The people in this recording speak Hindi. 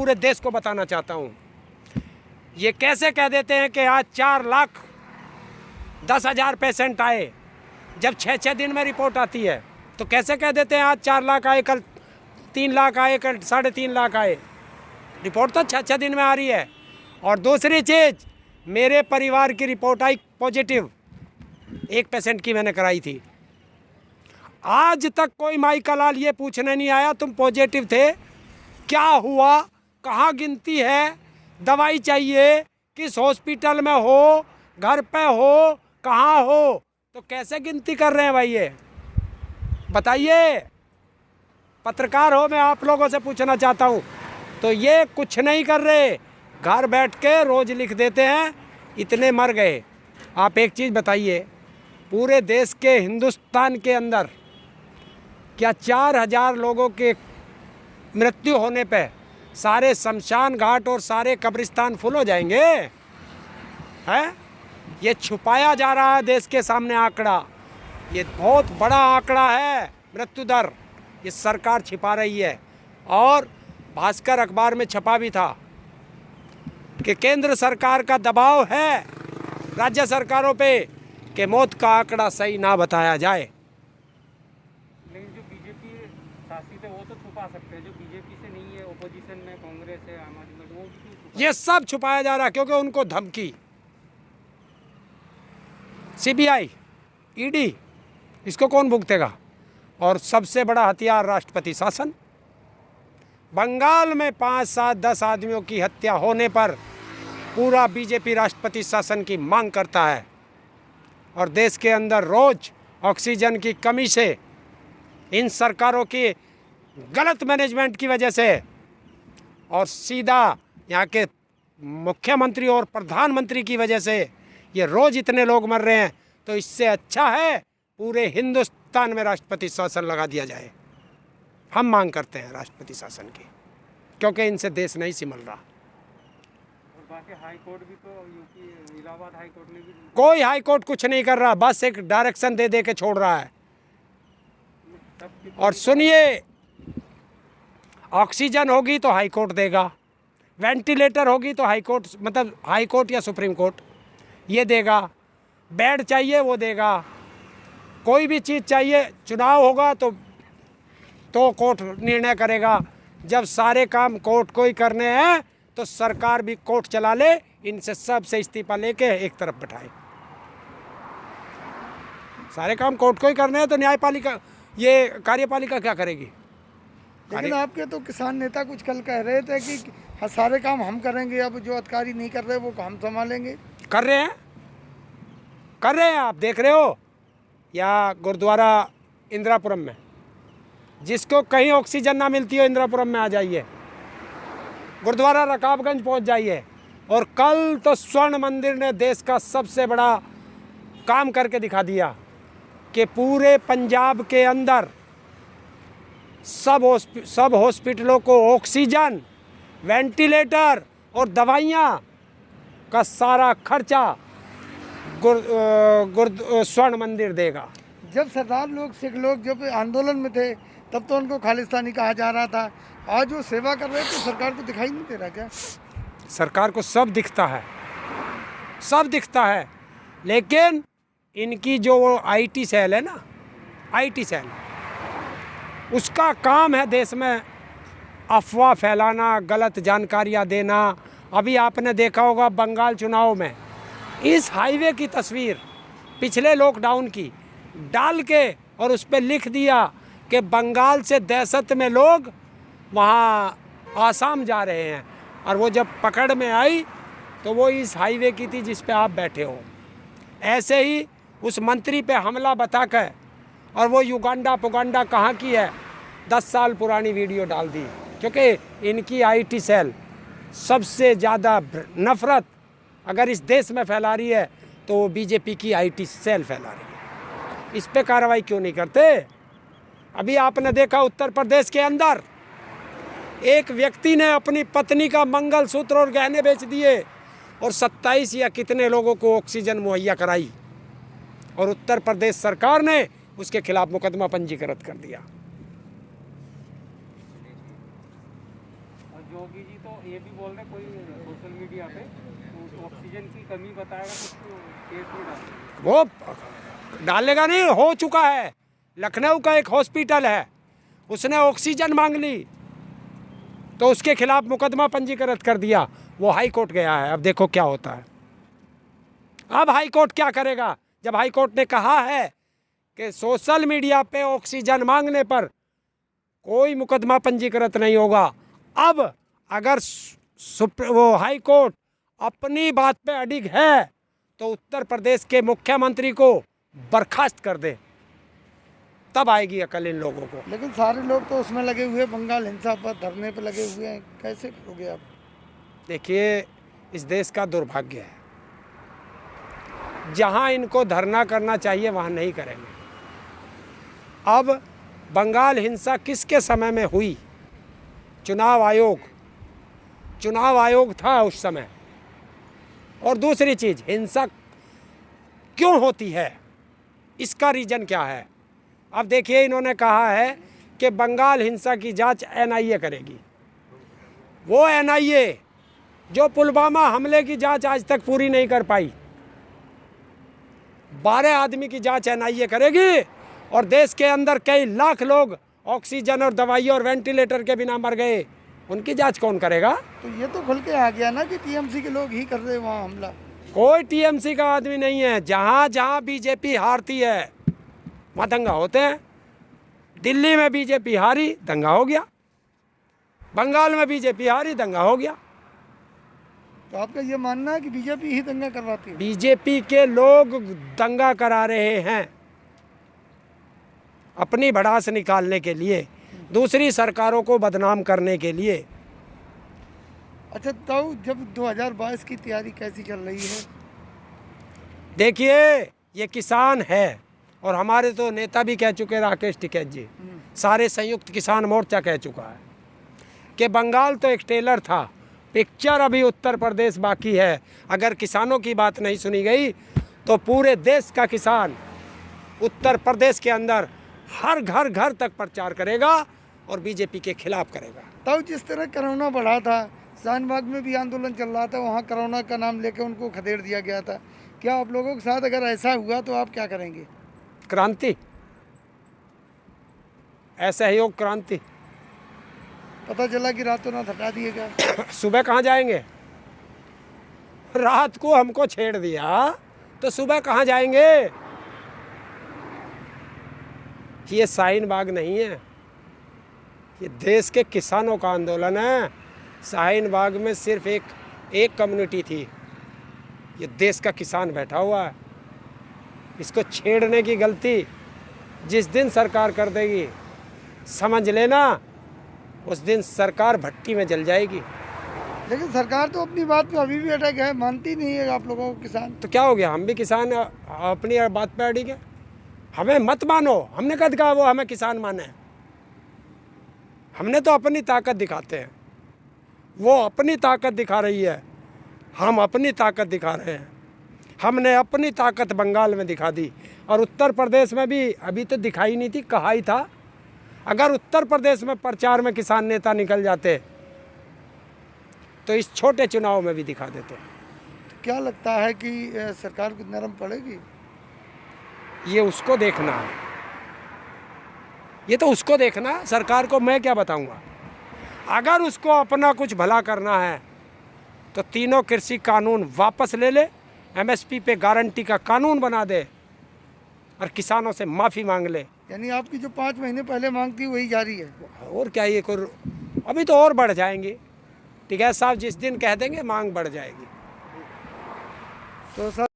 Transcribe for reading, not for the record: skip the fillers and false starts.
पूरे देश को बताना चाहता हूँ। ये कैसे कह देते हैं कि आज 4,10,000 पेशेंट आए, जब 6-6 दिन में रिपोर्ट आती है? तो कैसे कह देते हैं आज 4 लाख आए, कल 3 लाख आए, कल 3.5 लाख आए? रिपोर्ट तो 6-6 दिन में आ रही है। और दूसरी चीज़, मेरे परिवार की रिपोर्ट आई पॉजिटिव, एक पेशेंट की मैंने कराई थी। आज तक कोई माई का लाल ये पूछने नहीं आया तुम पॉजिटिव थे, क्या हुआ, कहाँ गिनती है, दवाई चाहिए, किस हॉस्पिटल में हो, घर पे हो, कहाँ हो? तो कैसे गिनती कर रहे हैं भाई? ये बताइए, पत्रकार हो, मैं आप लोगों से पूछना चाहता हूँ। तो ये कुछ नहीं कर रहे, घर बैठ के रोज लिख देते हैं इतने मर गए। आप एक चीज़ बताइए, पूरे देश के हिंदुस्तान के अंदर क्या 4,000 लोगों के मृत्यु होने पे सारे शमशान घाट और सारे कब्रिस्तान फुल हो जाएंगे? हैं? ये छुपाया जा रहा है देश के सामने आंकड़ा। ये बहुत बड़ा आंकड़ा है मृत्यु दर, ये सरकार छिपा रही है। और भास्कर अखबार में छपा भी था कि केंद्र सरकार का दबाव है राज्य सरकारों पे कि मौत का आंकड़ा सही ना बताया जाए। लेकिन जो बीजेपी शासित है वो तो छुपा सकते हैं, जो बीजेपी से नहीं है, ओपोजिशन में कांग्रेस है, आम आदमी, वो भी ये सब छुपाया जा रहा है क्योंकि उनको धमकी, सीबीआई, ईडी, इसको कौन भुगतेगा? और सबसे बड़ा हथियार राष्ट्रपति शासन। बंगाल में 5, 7, 10 आदमियों की हत्या होने पर पूरा बीजेपी राष्ट्रपति शासन की मांग करता है। और देश के अंदर रोज ऑक्सीजन की कमी से, इन सरकारों की गलत मैनेजमेंट की वजह से, और सीधा यहाँ के मुख्यमंत्री और प्रधानमंत्री की वजह से ये रोज इतने लोग मर रहे हैं। तो इससे अच्छा है पूरे हिंदुस्तान में राष्ट्रपति शासन लगा दिया जाए। हम मांग करते हैं राष्ट्रपति शासन की, क्योंकि इनसे देश नहीं संभल रहा। और बाकी हाई कोर्ट भी तो, यूपी इलाहाबाद हाई कोर्ट ने भी, कोई हाई कोर्ट कुछ नहीं कर रहा, बस एक डायरेक्शन दे दे के छोड़ रहा है। और सुनिए, ऑक्सीजन होगी तो हाई कोर्ट देगा, वेंटिलेटर होगी तो हाई कोर्ट, मतलब हाई कोर्ट या सुप्रीम कोर्ट ये देगा, बेड चाहिए वो देगा, कोई भी चीज़ चाहिए, चुनाव होगा तो कोर्ट निर्णय करेगा। जब सारे काम कोर्ट को ही करने हैं तो सरकार भी कोर्ट चला ले, इनसे सब से इस्तीफा लेके एक तरफ बैठाए। सारे काम कोर्ट को ही करने हैं तो न्यायपालिका, ये कार्यपालिका क्या करेगी? लेकिन आपके तो किसान नेता कुछ कल कह रहे थे कि सारे काम हम करेंगे, अब जो अधिकारी नहीं कर रहे वो हम संभालेंगे। कर रहे हैं, कर रहे हैं, आप देख रहे हो। या गुरुद्वारा इंदिरापुरम में, जिसको कहीं ऑक्सीजन ना मिलती हो इंदिरापुरम में आ जाइए, गुरुद्वारा रकाबगंज पहुंच जाइए। और कल तो स्वर्ण मंदिर ने देश का सबसे बड़ा काम करके दिखा दिया कि पूरे पंजाब के अंदर सब हॉस्पिटलों को ऑक्सीजन, वेंटिलेटर और दवाइयाँ का सारा खर्चा स्वर्ण मंदिर देगा। जब सरदार लोग, सिख लोग जब आंदोलन में थे तब तो उनको खालिस्तानी कहा जा रहा था, आज वो सेवा कर रहे तो सरकार को दिखाई नहीं दे रहा क्या? सरकार को सब दिखता है, सब दिखता है, लेकिन इनकी जो वो आईटी सेल है ना, आईटी सेल, उसका काम है देश में अफवाह फैलाना, गलत जानकारियाँ देना। अभी आपने देखा होगा बंगाल चुनाव में इस हाईवे की तस्वीर पिछले लॉकडाउन की डाल के और उस पर लिख दिया कि बंगाल से दहशत में लोग वहाँ आसाम जा रहे हैं, और वो जब पकड़ में आई तो वो इस हाईवे की थी जिस पे आप बैठे हो। ऐसे ही उस मंत्री पे हमला बताकर, और वो युगांडा पुगांडा कहाँ की है, 10 साल पुरानी वीडियो डाल दी, क्योंकि इनकी आईटी सेल सबसे ज़्यादा नफरत अगर इस देश में फैला रही है तो वो बीजेपी की आईटी सेल फैला रही है। इस पे कार्रवाई क्यों नहीं करते? अभी आपने देखा उत्तर प्रदेश के अंदर एक व्यक्ति ने अपनी पत्नी का मंगलसूत्र और गहने बेच दिए और 27 या कितने लोगों को ऑक्सीजन मुहैया कराई, और उत्तर प्रदेश सरकार ने उसके खिलाफ मुकदमा पंजीकृत कर दिया। और जो योगी जी तो ये भी बोल रहे कोई सोशल मीडिया पे तो ऑक्सीजन की कमी बताएगा तो केस नहीं डालेंगे। वो डालेगा नहीं, हो चुका है। लखनऊ का एक हॉस्पिटल है, उसने ऑक्सीजन मांग ली तो उसके खिलाफ मुकदमा पंजीकृत कर दिया, वो हाई कोर्ट गया है। अब देखो क्या होता है। अब हाई कोर्ट क्या करेगा? जब हाई कोर्ट ने कहा है कि सोशल मीडिया पे ऑक्सीजन मांगने पर कोई मुकदमा पंजीकृत नहीं होगा, अब अगर वो हाई कोर्ट अपनी बात पे अडिग है तो उत्तर प्रदेश के मुख्यमंत्री को बर्खास्त कर दे, तब आएगी अकल इन लोगों को। लेकिन सारे लोग तो उसमें लगे हुए, बंगाल हिंसा पर धरने पर लगे हुए हैं, कैसे करोगे आप? देखिए, इस देश का दुर्भाग्य है, जहां इनको धरना करना चाहिए वहां नहीं करेंगे। अब बंगाल हिंसा किसके समय में हुई? चुनाव आयोग था उस समय। और दूसरी चीज, हिंसा क्यों होती है, इसका रीजन क्या है? अब देखिए, इन्होंने कहा है कि बंगाल हिंसा की जांच एनआईए करेगी। वो एनआईए जो पुलवामा हमले की जांच आज तक पूरी नहीं कर पाई, 12 आदमी की जांच एनआईए करेगी, और देश के अंदर कई लाख लोग ऑक्सीजन और दवाइयों और वेंटिलेटर के बिना मर गए, उनकी जांच कौन करेगा? तो ये तो खुल के आ गया ना कि टीएमसी के लोग ही कर रहे हैं वहाँ हमला। कोई टीएमसी का आदमी नहीं है। जहाँ जहाँ बीजेपी हारती है वहाँ दंगा होते हैं। दिल्ली में बीजेपी हारी, दंगा हो गया। बंगाल में बीजेपी हारी, दंगा हो गया। तो आपका ये मानना है कि बीजेपी ही दंगा करवाती है? बीजेपी के लोग दंगा करा रहे हैं अपनी भड़ास निकालने के लिए, दूसरी सरकारों को बदनाम करने के लिए। अच्छा, तो जब 2022 की तैयारी कैसी चल रही है? देखिए, ये किसान है, और हमारे तो नेता भी कह चुके, राकेश टिकैत जी, सारे संयुक्त किसान मोर्चा कह चुका है कि बंगाल तो एक टेलर था, पिक्चर अभी उत्तर प्रदेश बाकी है। अगर किसानों की बात नहीं सुनी गई तो पूरे देश का किसान उत्तर प्रदेश के अंदर हर घर तक प्रचार करेगा और बीजेपी के खिलाफ करेगा। तब जिस तरह कोरोना बढ़ा था, शाहीनबाग में भी आंदोलन चल रहा था, वहाँ कोरोना का नाम लेकर उनको खदेड़ दिया गया था। क्या आप लोगों के साथ अगर ऐसा हुआ तो आप क्या करेंगे? क्रांति, असहयोग क्रांति। पता चला कि रातों रात हटा दिए गए। सुबह कहाँ जाएंगे? रात को हमको छेड़ दिया तो सुबह कहाँ जाएंगे? ये शाहीनबाग नहीं है, ये देश के किसानों का आंदोलन है। शाहीनबाग में सिर्फ एक कम्युनिटी थी, ये देश का किसान बैठा हुआ है। इसको छेड़ने की गलती जिस दिन सरकार कर देगी, समझ लेना उस दिन सरकार भट्टी में जल जाएगी। लेकिन सरकार तो अपनी बात पे अभी भी अटक है, मानती नहीं है आप लोगों को किसान। तो क्या हो गया? हम भी किसान अपनी बात पे अड़ी गए। हमें मत मानो, हमने कद कहा वो हमें किसान माने। हमने तो अपनी ताकत दिखाते हैं, वो अपनी ताकत दिखा रही है, हम अपनी ताकत दिखा रहे हैं। हमने अपनी ताकत बंगाल में दिखा दी, और उत्तर प्रदेश में भी अभी तो दिखाई नहीं थी, कहा ही था। अगर उत्तर प्रदेश में प्रचार में किसान नेता निकल जाते तो इस छोटे चुनाव में भी दिखा देते। क्या लगता है कि सरकार कुछ नरम पड़ेगी? ये उसको देखना है, ये तो उसको देखना है। सरकार को मैं क्या बताऊंगा? अगर उसको अपना कुछ भला करना है तो तीनों कृषि कानून वापस ले ले, एमएसपी पे गारंटी का कानून बना दे और किसानों से माफ़ी मांग ले। यानी आपकी जो 5 महीने पहले मांग थी वही जारी है? और क्या, ये अभी तो और बढ़ जाएंगी। टिकैत साहब जिस दिन कह देंगे मांग बढ़ जाएगी। तो सर